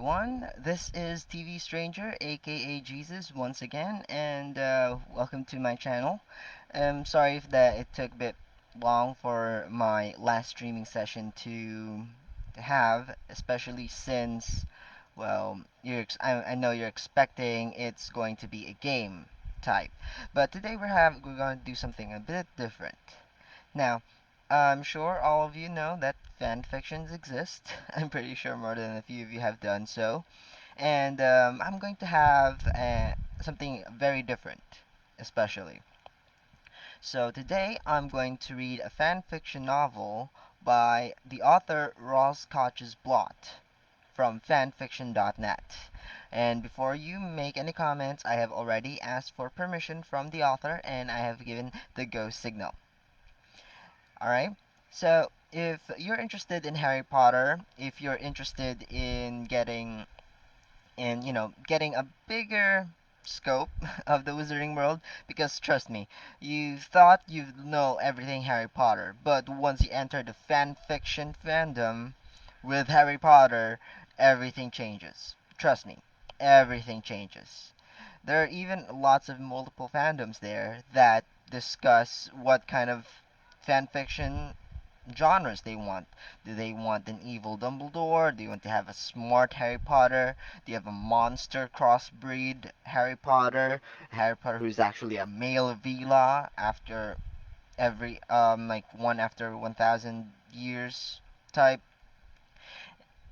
everyone. This is TV Stranger, aka Jesus, once again, and welcome to my channel. Sorry if that it took a bit long for my last streaming session to have, especially since, well, I know you're expecting it's going to be a game type, but today we're going to do something a bit different. Now, I'm sure all of you know that fan fictions exist. I'm pretty sure more than a few of you have done so. And I'm going to have something very different, especially. So today I'm going to read a fan fiction novel by the author Rorschach's Blot from fanfiction.net. And before you make any comments, I have already asked for permission from the author and I have given the go signal. Alright? So, if you're interested in Harry Potter, if you're interested in getting a bigger scope of the Wizarding World, because trust me, you thought you know everything Harry Potter, but once you enter the fan fiction fandom with Harry Potter, everything changes. Trust me, everything changes. There are even lots of multiple fandoms there that discuss what kind of fan fiction genres they want. Do they want an evil Dumbledore? Do you want to have a smart Harry Potter? Do you have a monster crossbreed Harry Potter? Harry Potter who's actually a male Vila after every like one after 1000 years type?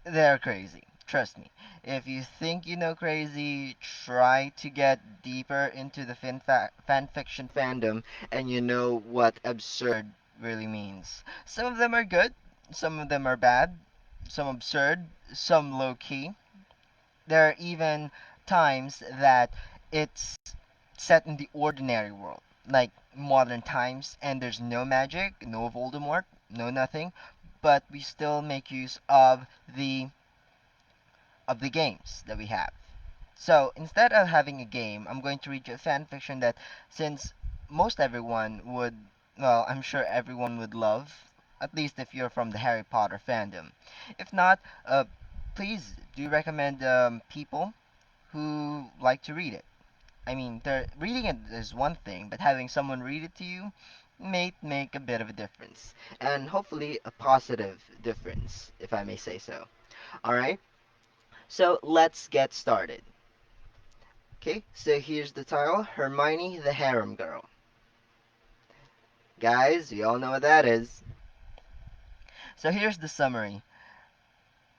They're crazy. Trust me. If you think you know crazy, try to get deeper into the fan fiction fandom and you know what absurd really means. Some of them are good, some of them are bad, some absurd, some low key. There are even times that it's set in the ordinary world, like modern times, and there's no magic, no Voldemort, no nothing, but we still make use of the games that we have. So instead of having a game, I'm going to read you a fan fiction that, since most everyone would, well, I'm sure everyone would love, at least if you're from the Harry Potter fandom. If not, please do recommend people who like to read it. I mean, reading it is one thing, but having someone read it to you may make a bit of a difference, and hopefully a positive difference, if I may say so. All right. So let's get started. Okay, so here's the title, Hermione the Harem Girl. Guys, we all know what that is. So here's the summary.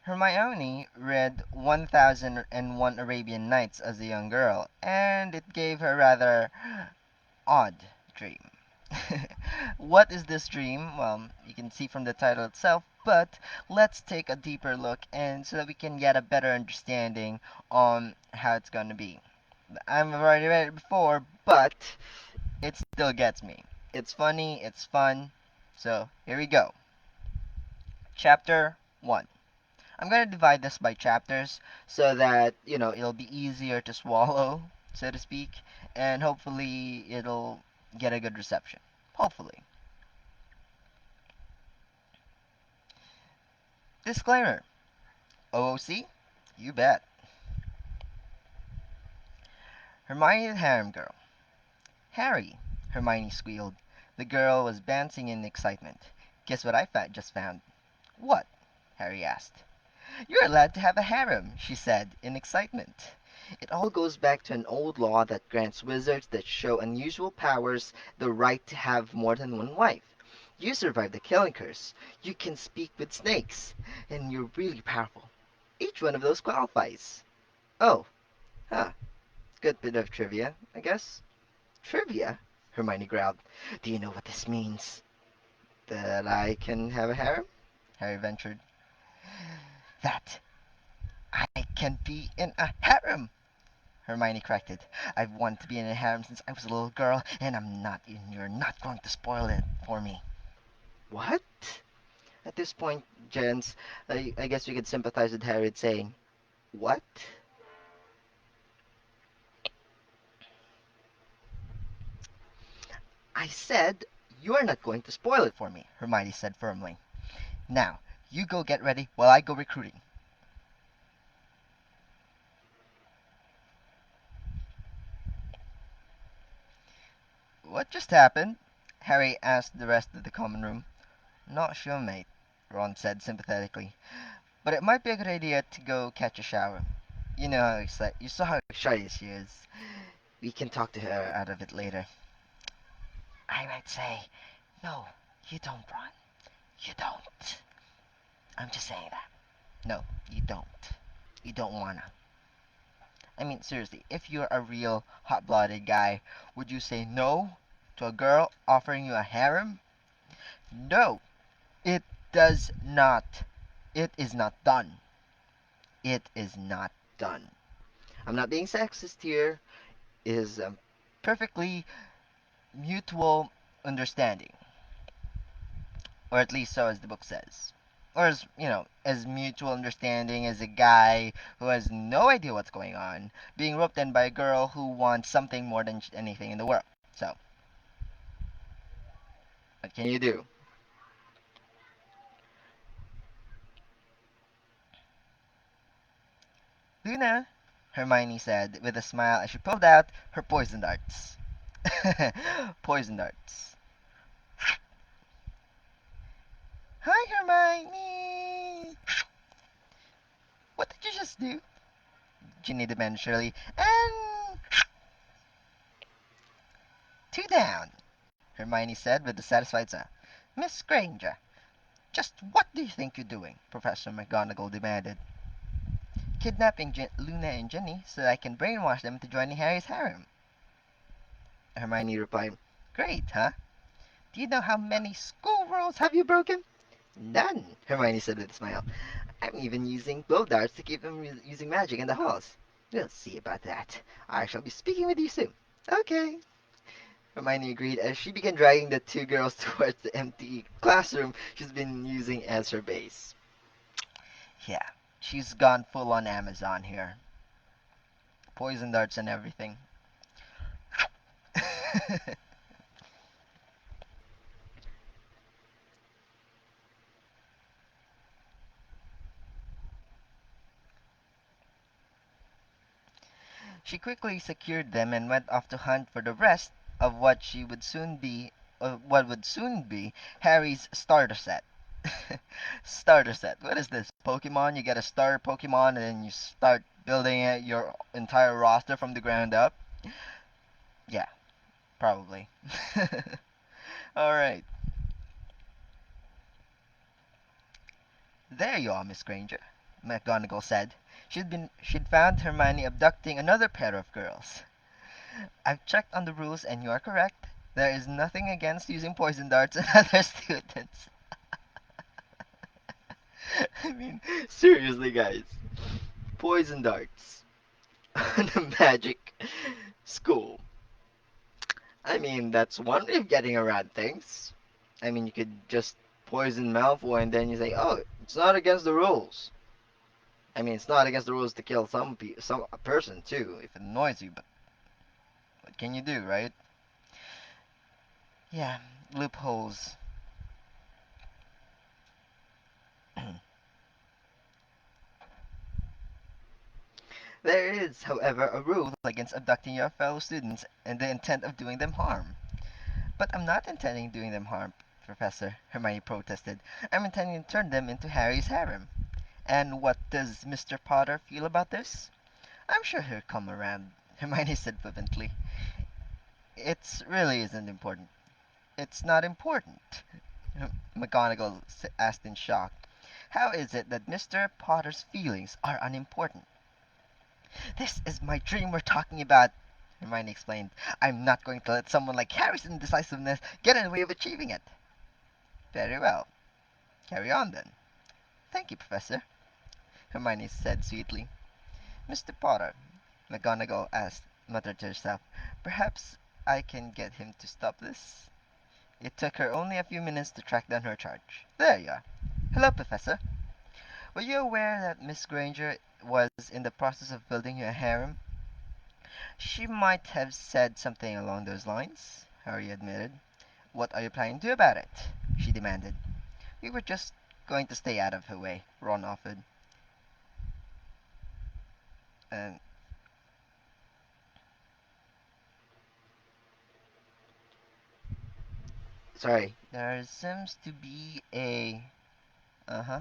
Hermione read 1001 Arabian Nights as a young girl, and it gave her a rather odd dream. What is this dream? Well, you can see from the title itself, but let's take a deeper look and so that we can get a better understanding on how it's gonna be. I've already read it before, but it still gets me. It's funny, it's fun. So, here we go. Chapter 1. I'm going to divide this by chapters so that, it'll be easier to swallow, so to speak, and hopefully it'll get a good reception. Hopefully. Disclaimer. OOC? You bet. Hermione the Harem Girl. Harry, Hermione squealed. The girl was bouncing in excitement. Guess what I just found? What? Harry asked. You're allowed to have a harem, she said, in excitement. It all goes back to an old law that grants wizards that show unusual powers the right to have more than one wife. You survived the killing curse. You can speak with snakes. And you're really powerful. Each one of those qualifies. Oh, huh. Good bit of trivia, I guess. Trivia? Hermione growled. Do you know what this means? That I can have a harem? Harry ventured. That I can be in a harem, Hermione corrected. I've wanted to be in a harem since I was a little girl, and you're not going to spoil it for me. What? At this point, gents, I guess we could sympathize with Harriet saying, what? I said, you're not going to spoil it for me, Hermione said firmly. Now, you go get ready while I go recruiting. What just happened? Harry asked the rest of the common room. Not sure, mate, Ron said sympathetically. But it might be a good idea to go catch a shower. You saw how excited she is. We can talk to her out of it later. I might say, no, you don't, Ron. You don't. I'm just saying that. No, you don't. You don't wanna. I mean, seriously, if you're a real hot-blooded guy, would you say no to a girl offering you a harem? No, it does not. It is not done. It is not done. I'm not being sexist here. It is perfectly mutual understanding, or at least so as the book says. Or as mutual understanding as a guy who has no idea what's going on, being roped in by a girl who wants something more than anything in the world. So, what can you do? Luna, Hermione said with a smile as she pulled out her poison darts. Poison darts. Hi, Hermione! What did you just do? Ginny demanded shrilly. And two down, Hermione said with a satisfied sigh. Miss Granger, just what do you think you're doing? Professor McGonagall demanded. Kidnapping Luna and Ginny so that I can brainwash them into joining Harry's harem. Hermione replied. Great, huh? Do you know how many school rules have you broken? None, Hermione said with a smile. I'm even using blow darts to keep them using magic in the halls. We'll see about that. I shall be speaking with you soon. Okay. Hermione agreed as she began dragging the two girls towards the empty classroom she's been using as her base. Yeah, she's gone full on Amazon here. Poison darts and everything. She quickly secured them and went off to hunt for the rest of what would soon be Harry's starter set. Starter set. What is this? Pokemon? You get a starter Pokemon and then you start building your entire roster from the ground up? Yeah, probably. Alright. There you are, Miss Granger, McGonagall said. She'd found Hermione abducting another pair of girls. I've checked on the rules and you are correct. There is nothing against using poison darts on other students. I mean, seriously, guys. Poison darts on a magic school. I mean, that's one way of getting around things. I mean, you could just poison Malfoy and then you say, oh, it's not against the rules. I mean, it's not against the rules to kill some a person too, if it annoys you, but what can you do, right? Yeah, loopholes. There is, however, a rule against abducting your fellow students in the intent of doing them harm. But I'm not intending doing them harm, Professor, Hermione protested. I'm intending to turn them into Harry's harem. And what does Mr. Potter feel about this? I'm sure he'll come around, Hermione said flippantly. It really isn't important. It's not important, McGonagall asked in shock. How is it that Mr. Potter's feelings are unimportant? This is my dream we're talking about, Hermione explained. I'm not going to let someone like Harry's indecisiveness get in the way of achieving it. Very well. Carry on then. Thank you, Professor, Hermione said sweetly. Mr. Potter, McGonagall muttered to herself. Perhaps I can get him to stop this? It took her only a few minutes to track down her charge. There you are. Hello, Professor. Were you aware that Miss Granger was in the process of building you a harem? She might have said something along those lines, Harry admitted. What are you planning to do about it? She demanded. We were just going to stay out of her way, Ron offered. Sorry. There seems to be a. Uh huh.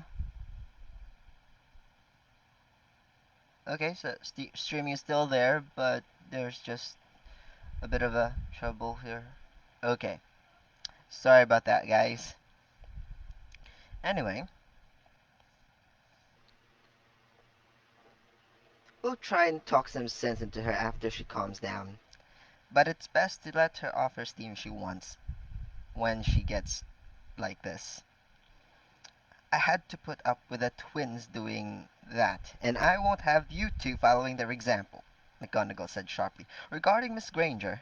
Okay, so streaming is still there, but there's just a bit of a trouble here. Okay, sorry about that, guys. Anyway, we'll try and talk some sense into her after she calms down. But it's best to let her off her steam she wants when she gets like this. I had to put up with the twins doing that, and I won't have you two following their example, McGonagall said sharply. Regarding Miss Granger,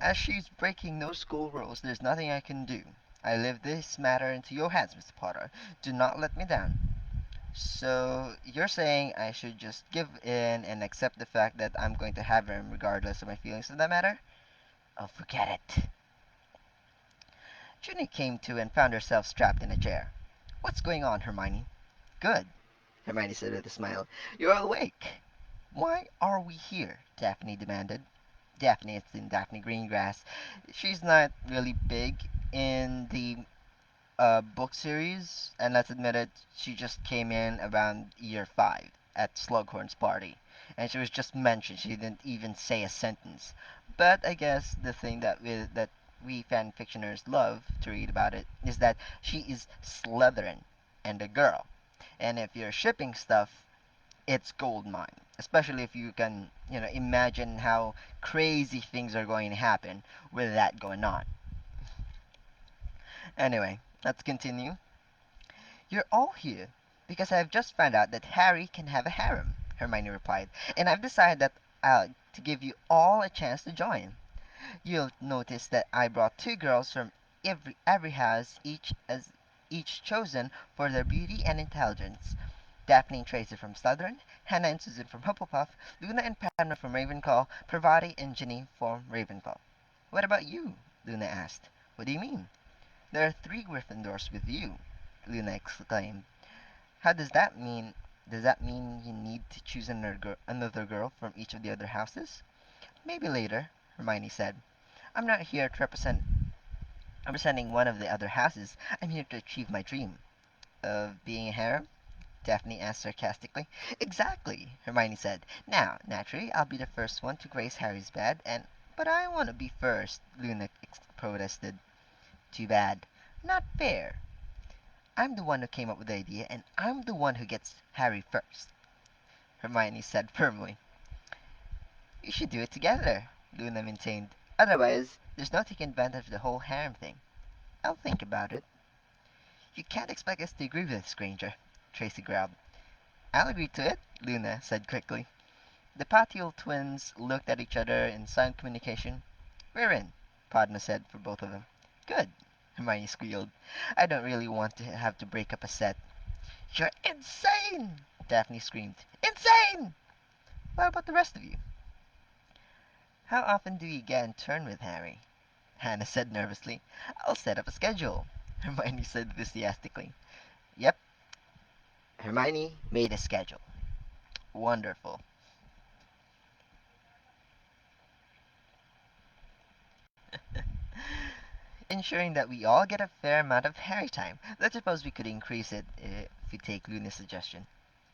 as she's breaking no school rules, there's nothing I can do. I leave this matter into your hands, Mr. Potter. Do not let me down. So, you're saying I should just give in and accept the fact that I'm going to have him regardless of my feelings in that matter? Oh, forget it. Ginny came to and found herself strapped in a chair. What's going on, Hermione? Good, Hermione said with a smile. You're awake. Why are we here? Daphne demanded. Daphne is in Daphne Greengrass. She's not really big in the book series, and let's admit it, she just came in around year 5 at Slughorn's party. And she was just mentioned, she didn't even say a sentence. But I guess the thing that we fan fictioners love to read about it is that she is Slytherin and a girl. And if you're shipping stuff, it's gold mine. Especially if you can, imagine how crazy things are going to happen with that going on. Anyway, let's continue. You're all here because I've just found out that Harry can have a harem, Hermione replied, and I've decided that to give you all a chance to join. You'll notice that I brought two girls from every house, each chosen for their beauty and intelligence. Daphne and Tracy from Slytherin, Hannah and Susan from Hufflepuff, Luna and Padma from Ravenclaw, Parvati and Ginny from Ravenclaw. What about you? Luna asked. What do you mean? There are 3 Gryffindors with you, Luna exclaimed. How does that mean? Does that mean you need to choose another girl from each of the other houses? Maybe later, Hermione said. I'm not here to representing one of the other houses. I'm here to achieve my dream. Of being a harem? Daphne asked sarcastically. Exactly, Hermione said. Now, naturally, I'll be the first one to grace Harry's bed, but I want to be first, Luna protested. Too bad. Not fair. I'm the one who came up with the idea, and I'm the one who gets Harry first, Hermione said firmly. You should do it together, Luna maintained. Otherwise, there's no taking advantage of the whole harem thing. I'll think about it. You can't expect us to agree with this, Granger, Tracy growled. I'll agree to it, Luna said quickly. The Patial twins looked at each other in silent communication. We're in, Padma said for both of them. Good, Hermione squealed. I don't really want to have to break up a set. You're insane! Daphne screamed. Insane! What about the rest of you? How often do you get in turn with Harry? Hannah said nervously. I'll set up a schedule, Hermione said enthusiastically. Yep, Hermione made a schedule. Wonderful. Ensuring that we all get a fair amount of Harry time. Let's suppose we could increase it if we take Luna's suggestion.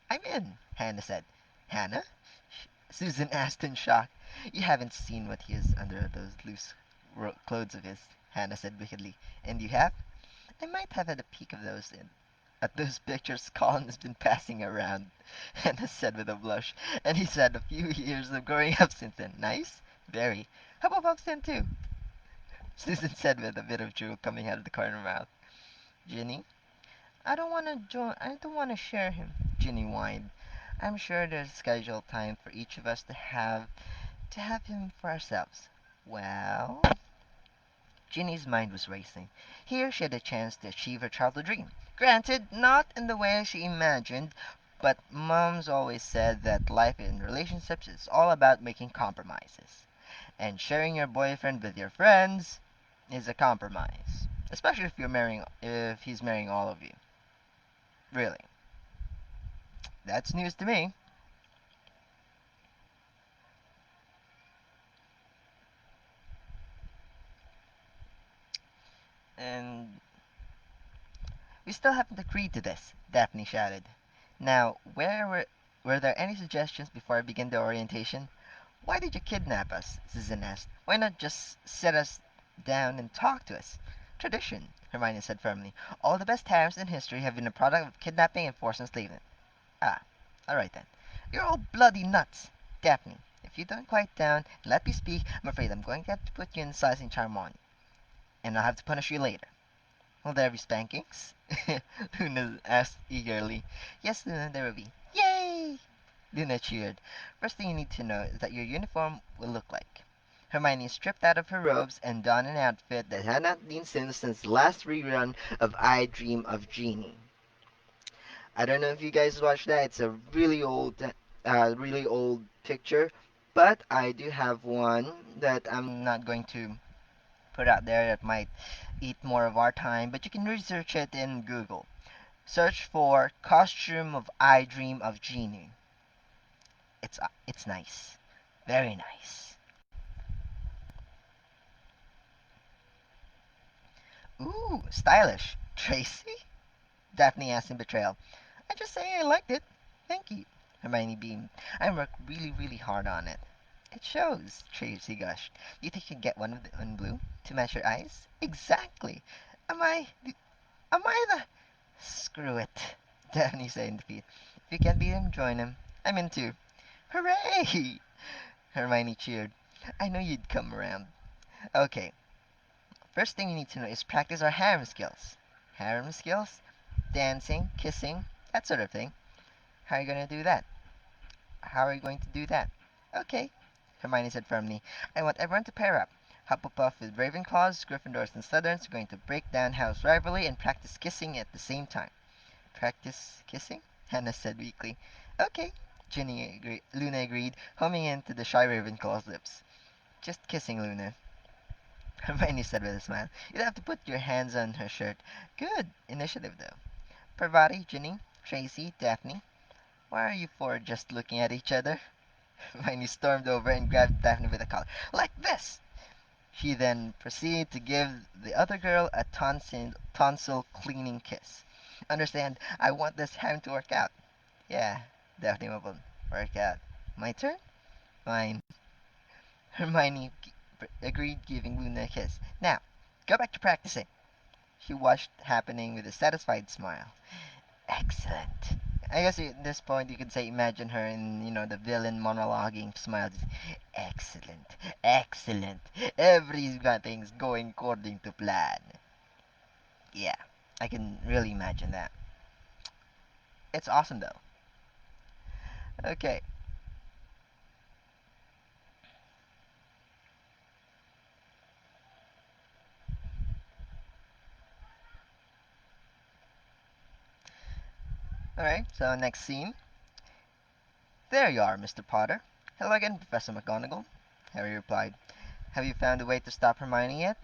I'm in, Hannah said. Hannah? Susan asked in shock. You haven't seen what he is under those loose clothes of his, Hannah said wickedly. And you have? I might have had a peek of those at those pictures Colin has been passing around, Hannah said with a blush. And he's had a few years of growing up since then. Nice? Very. How about Fox 10 too? Susan said with a bit of drool coming out of the corner of her mouth. Ginny? I don't want to share him, Ginny whined. I'm sure there's scheduled time for each of us to have him for ourselves. Well, Ginny's mind was racing. Here she had a chance to achieve her childhood dream. Granted, not in the way she imagined, but Mom's always said that life in relationships is all about making compromises. And sharing your boyfriend with your friends is a compromise. Especially if he's marrying all of you. Really. That's news to me. And We still haven't agreed to this, Daphne shouted. Now, were there any suggestions before I begin the orientation? Why did you kidnap us? Susan asked. Why not just sit us down and talk to us? Tradition, Hermione said firmly. All the best harems in history have been a product of kidnapping and forced enslavement. Ah, alright then. You're all bloody nuts. Daphne, if you don't quiet down and let me speak, I'm afraid I'm going to have to put you in sizing charm on you, and I'll have to punish you later. Will there be spankings? Luna asked eagerly. Yes, Luna, there will be. Yay! Luna cheered. First thing you need to know is that your uniform will look like. Hermione stripped out of her robes and donned an outfit that had not been seen since the last rerun of I Dream of Jeannie. I don't know if you guys watched that. It's a really old picture, but I do have one that I'm not going to put out there that might eat more of our time, but you can research it in Google. Search for costume of I Dream of Genie. It's nice, very nice. Ooh, stylish. Tracy? Daphne asked in betrayal. I just say I liked it. Thank you. Hermione beamed. I worked really, really hard on it. It shows, Tracy gushed. You think you can get one of the in blue to match your eyes? Exactly. Am I am I the Screw it, Daphne said in defeat. If you can't beat him, join him. I'm in too. Hooray! Hermione cheered. I know you'd come around. Okay, first thing you need to know is practice our harem skills. Harem skills? Dancing, kissing, that sort of thing. How are you going to do that? How are you going to do that? Okay, Hermione said firmly. I want everyone to pair up. Hufflepuff with Ravenclaws, Gryffindors, and Slytherins are going to break down house rivalry and practice kissing at the same time. Practice kissing? Hannah said weakly. Okay, Luna agreed, homing into the shy Ravenclaw's lips. Just kissing, Luna. Hermione said with a smile. You'd have to put your hands on her shirt. Good initiative, though. Parvati, Ginny, Tracy, Daphne. Why are you four just looking at each other? Hermione stormed over and grabbed Daphne by the collar. Like this! She then proceeded to give the other girl a tonsil cleaning kiss. Understand, I want this ham to work out. Yeah, Daphne mumbled. Work out. My turn? Fine. Hermione agreed, giving Luna a kiss. Now, go back to practicing. She watched happening with a satisfied smile. Excellent. I guess at this point you could say imagine her in, the villain monologuing smile. Excellent. Excellent. Everything's going according to plan. Yeah, I can really imagine that. It's awesome though. Okay. Alright, so next scene. There you are, Mr. Potter. Hello again, Professor McGonagall. Harry replied. Have you found a way to stop Hermione yet?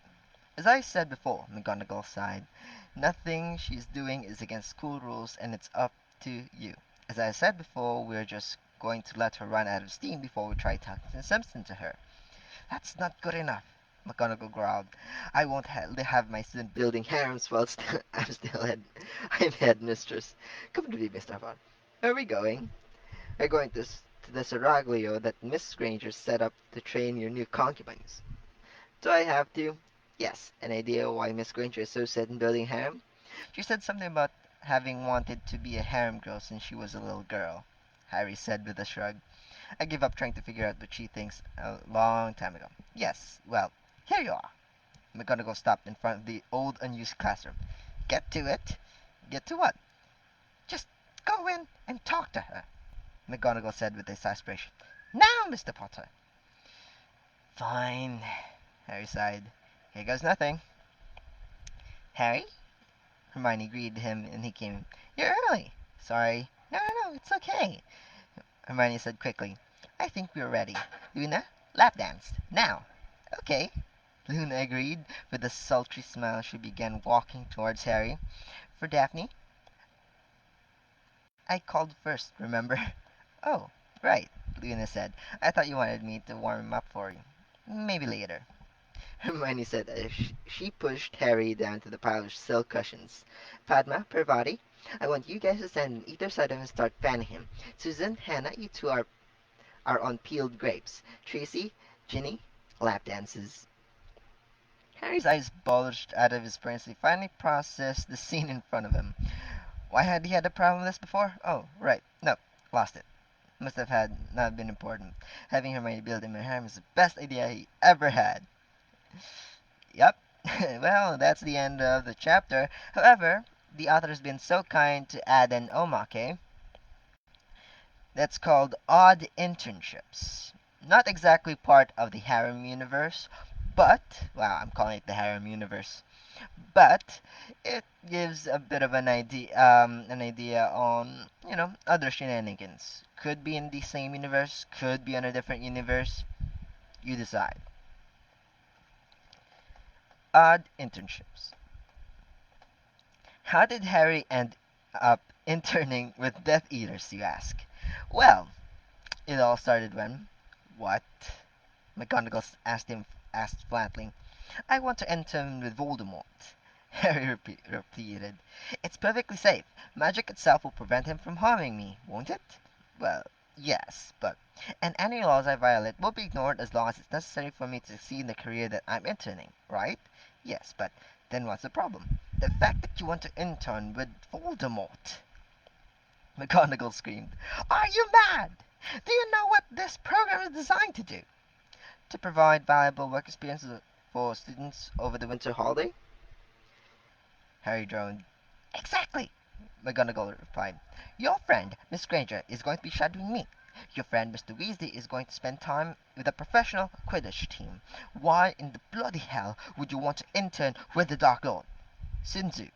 As I said before, McGonagall sighed. Nothing she's doing is against school rules, and it's up to you. As I said before, we're just going to let her run out of steam before we try talking sense into her. That's not good enough, McGonagall growled. I won't have my student building harems while I'm headmistress. Come to me, Mr. Potter. Where are we going? We're going to the seraglio that Miss Granger set up to train your new concubines. Do I have to? Yes. An idea why Miss Granger is so set in building harem? She said something about having wanted to be a harem girl since she was a little girl, Harry said with a shrug. I gave up trying to figure out what she thinks a long time ago. Yes, well, here you are. McGonagall stopped in front of the old unused classroom. Get to it. Get to what? Just go in and talk to her, McGonagall said with exasperation. Now, Mr. Potter. Fine, Harry sighed. Here goes nothing. Harry? Hermione greeted him and he came. You're early. Sorry. No, no, no, it's okay, Hermione said quickly. I think we're ready. Luna, lap dance. Now. Okay. Luna agreed. With a sultry smile, she began walking towards Harry. For Daphne, I called first, remember? Oh, right, Luna said. I thought you wanted me to warm him up for you. Maybe later. Hermione said as she pushed Harry down to the pile of silk cushions. Padma, Parvati, I want you guys to stand on either side of him and start fanning him. Susan, Hannah, you two are on peeled grapes. Tracy, Ginny, lap dances. Harry's eyes bulged out of his brain as he finally processed the scene in front of him. Why had he had a problem with this before? Oh, right. No, lost it. Must have had not been important. Having Hermione build him a harem is the best idea he ever had. Yep. Well, that's the end of the chapter. However, the author has been so kind to add an omake that's called Odd Internships. Not exactly part of the harem universe, but, well, I'm calling it the harem universe, but it gives a bit of an idea on, other shenanigans. Could be in the same universe, could be on a different universe. You decide. Odd internships. How did Harry end up interning with Death Eaters, you ask? Well, it all started when. What? McGonagall asked flatly. I want to intern with Voldemort. Harry repeated. It's perfectly safe. Magic itself will prevent him from harming me, won't it? Well, yes, but. And any laws I violate will be ignored as long as it's necessary for me to succeed in the career that I'm interning, right? Yes, but then what's the problem? The fact that you want to intern with Voldemort. McGonagall screamed. Are you mad? Do you know what this program is designed to do? To provide valuable work experiences for students over the winter holiday? Harry droned. Exactly, McGonagall replied. Your friend, Miss Granger, is going to be shadowing me. Your friend, Mr. Weasley, is going to spend time with a professional Quidditch team. Why in the bloody hell would you want to intern with the Dark Lord? Sinzu.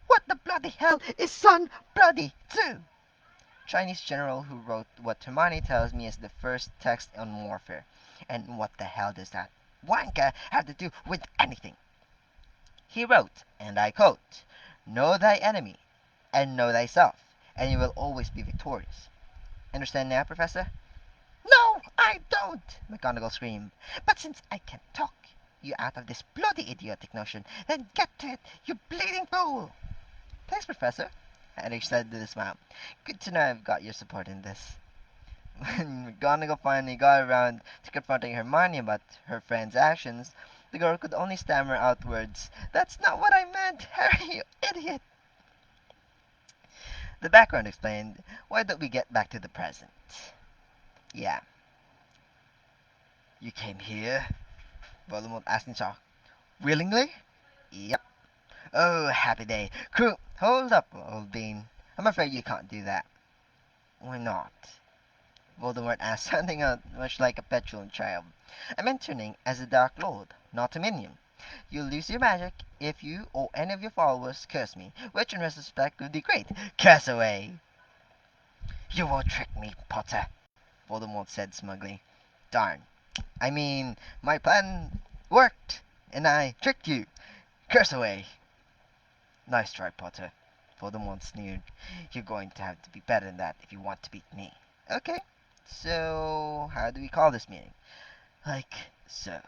What the bloody hell is Sun Bloody too? Chinese general who wrote what Hermione tells me is the first text on warfare. And what the hell does that wanker have to do with anything? He wrote, and I quote, Know thy enemy, and know thyself, and you will always be victorious. Understand now, Professor? No, I don't, McGonagall screamed. But since I can talk you out of this bloody idiotic notion, then get to it, you bleeding fool! Thanks, Professor, Harry said with a smile. Good to know I've got your support in this. When McGonagall finally got around to confronting Hermione about her friend's actions, the girl could only stammer out words, That's not what I meant, Harry, you idiot! The background explained, Why don't we get back to the present? Yeah. You came here? Voldemort asked in shock. Willingly? Yep. Oh, happy day. Crew, hold up, old bean. I'm afraid you can't do that. Why not? Voldemort asked, sounding out much like a petulant child. I'm interning as a Dark Lord, not a minion. You'll lose your magic if you or any of your followers curse me, which in retrospect would be great. Curse away! You won't trick me, Potter, Voldemort said smugly. Darn. I mean, my plan worked, and I tricked you. Curse away! Nice try, Potter, Voldemort sneered. You're going to have to be better than that if you want to beat me. Okay, so how do we call this meeting? Like so.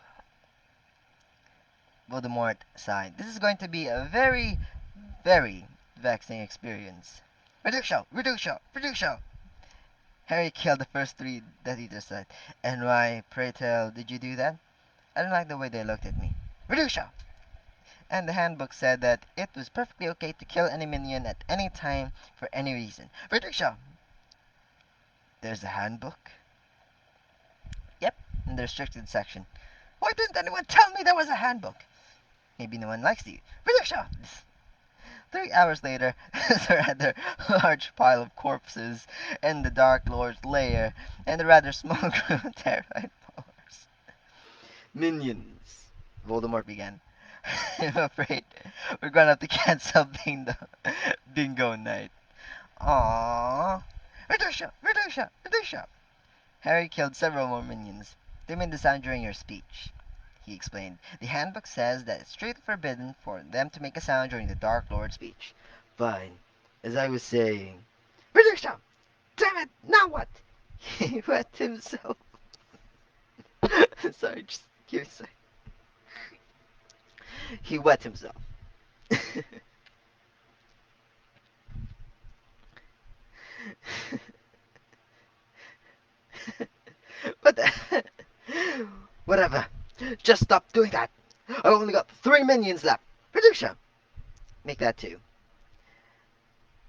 Voldemort sighed. This is going to be a very, very vexing experience. Reducio! Reducio! Reducio! Harry killed the first three that he just said. And why, pray tell, did you do that? I don't like the way they looked at me. Reducio! And the handbook said that it was perfectly okay to kill any minion at any time for any reason. Reducio! There's a handbook? Yep, in the restricted section. Why didn't anyone tell me there was a handbook? Maybe no one likes you. Reducio! 3 hours later, there's a rather large pile of corpses in the Dark Lord's lair, and a rather small group of terrified followers. Minions, Voldemort began. I'm afraid we're gonna have to cancel bingo night. Aww. Reducia! Reducia! Reducia! Harry killed several more minions. They made the sound during your speech, he explained. The handbook says that it's strictly forbidden for them to make a sound during the Dark Lord's speech. Fine. As I was saying. Reduction! Damn it! Now what? He wet himself. Sorry, just give me a sec. He wet himself. What the? Whatever. Just stop doing that. I've only got 3 minions left. Prediction. Make that two.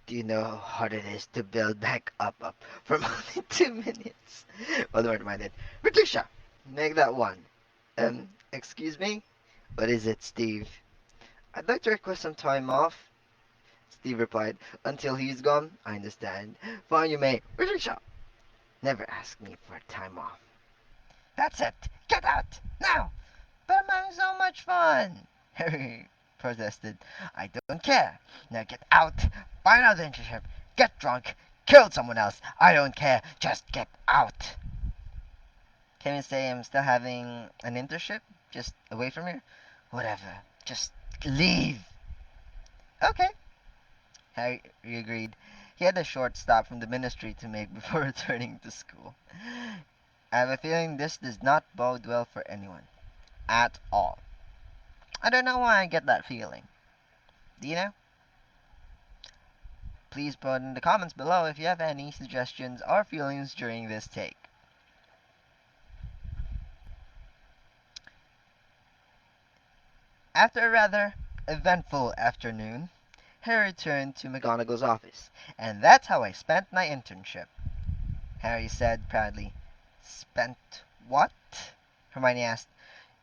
Do you know how hard it is to build back up from only 2 minions? Well, never mind it. Patricia, make that one. Excuse me? What is it, Steve? I'd like to request some time off. Steve replied. Until he's gone, I understand. Fine, you may. Patricia, never ask me for time off. That's it. Get out now. But I'm having so much fun. Harry protested. I don't care. Now get out. Find another internship. Get drunk. Kill someone else. I don't care. Just get out. Can you say I'm still having an internship? Just away from here? Whatever. Just leave. Okay. Harry agreed. He had a short stop from the ministry to make before returning to school. I have a feeling this does not bode well for anyone. At all. I don't know why I get that feeling. Do you know? Please put in the comments below if you have any suggestions or feelings during this take. After a rather eventful afternoon, Harry returned to McGonagall's office, and that's how I spent my internship, Harry said proudly. Spent what? Hermione asked.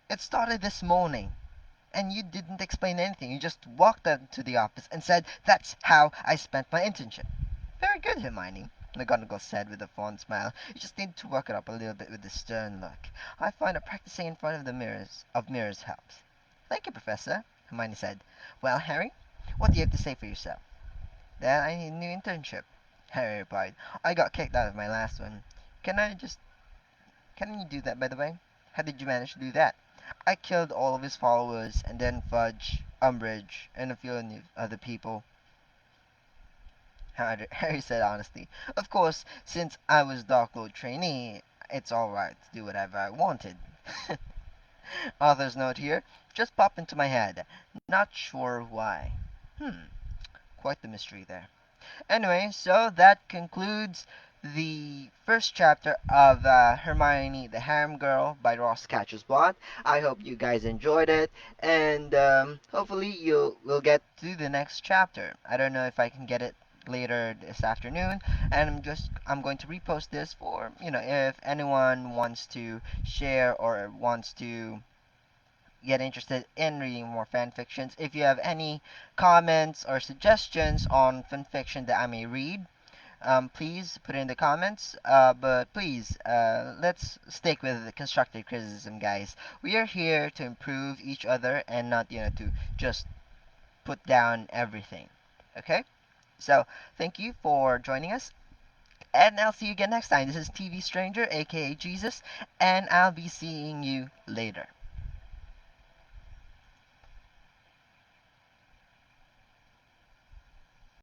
It started this morning, and you didn't explain anything. You just walked into the office and said, that's how I spent my internship. Very good, Hermione, McGonagall said with a fond smile. You just need to work it up a little bit with the stern look. I find that practicing in front of the mirrors helps. Thank you, Professor, Hermione said. Well, Harry, what do you have to say for yourself? That I need a new internship, Harry replied. I got kicked out of my last one. Can I just... Can you do that, by the way? How did you manage to do that? I killed all of his followers, and then Fudge, Umbridge, and a few other people, Harry said honestly. Of course, since I was Dark Lord trainee, it's alright to do whatever I wanted. Author's note here, just popped into my head. Not sure why. Quite the mystery there. Anyway, so that concludes the first chapter of Hermione the Harem Girl by Ross Catcher's Blot. I hope you guys enjoyed it, and hopefully you will get to the next chapter. I don't know if I can get it later this afternoon, and I'm going to repost this for, if anyone wants to share or wants to get interested in reading more fan fictions. If you have any comments or suggestions on fan fiction that I may read, please put it in the comments. But please, let's stick with constructive criticism, guys. We are here to improve each other and not, to just put down everything. Okay? So, thank you for joining us. And I'll see you again next time. This is TV Stranger, aka Jesus, and I'll be seeing you later.